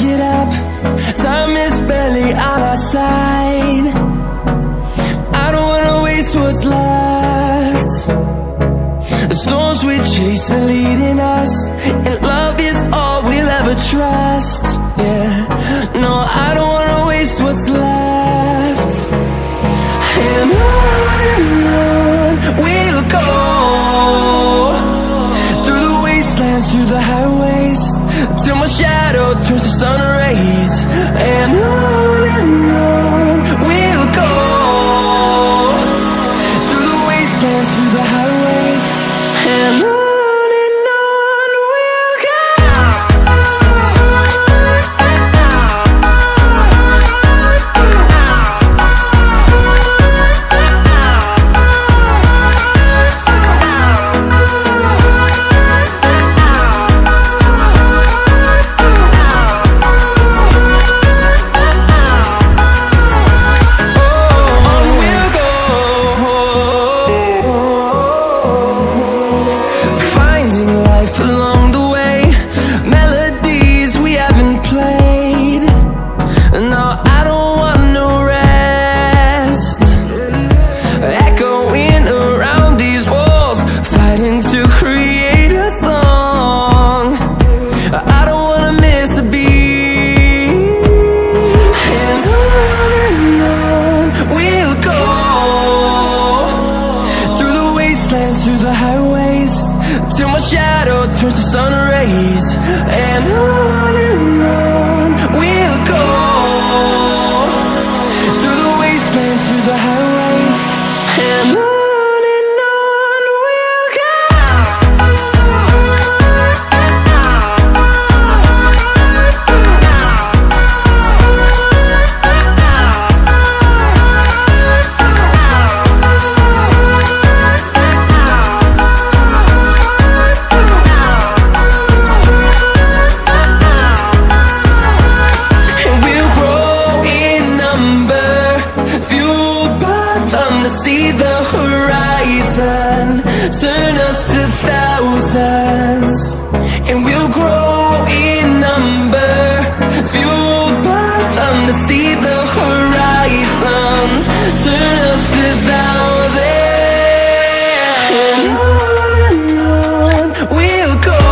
get up. Time is barely on our side. I don't wanna waste what's left. The storms we chase are leading us, and love is all we'll ever trust. Yeah, no, I don't wanna waste what's left. And on we'll go, through the wastelands, through the highways, till my shadow turns to sun rays. And on we'll go, through the wastelands, through the highways, and on we'll go. Through the highways, till my shadow turns to sun rays. And on we'll go, through the wastelands, through the highways, and on we'll go. See the horizon, turn us to thousands, and we'll grow in number, fueled by them. To see the horizon, turn us to thousands, and on we'll go,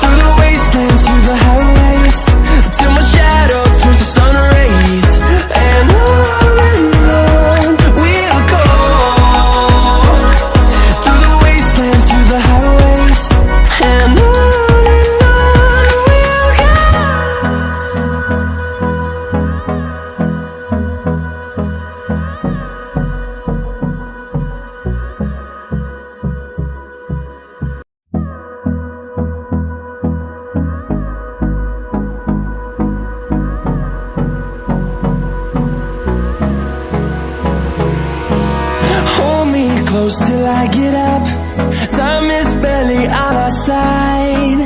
through the wastelands, through the highways, till my shadow turns to sun rays. And close till I get up. Time is barely on our side.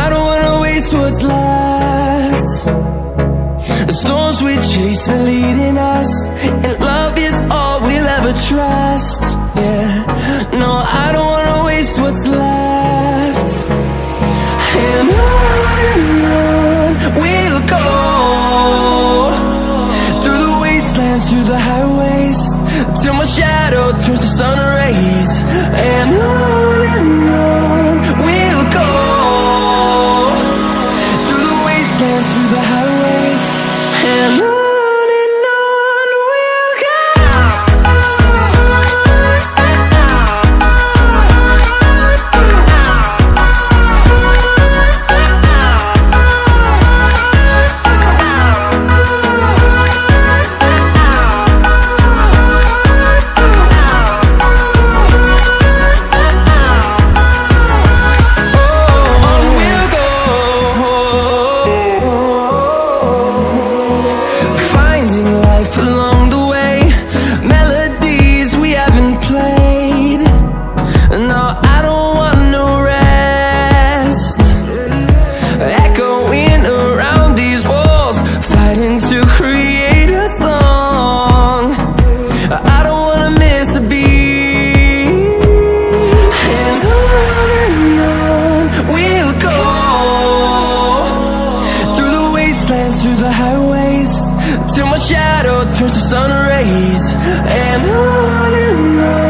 I don't wanna waste what's left. The storms we chase are leading us, and love is all we'll ever trust. Yeah, no, I don't wanna waste what's left. And on we'll go, through the wastelands, through the highways, till my shadow turns to sun rays. And on we'll go, through the wastelands, through the highways, and on we'll go. Oh, shadow turns to sun rays. And on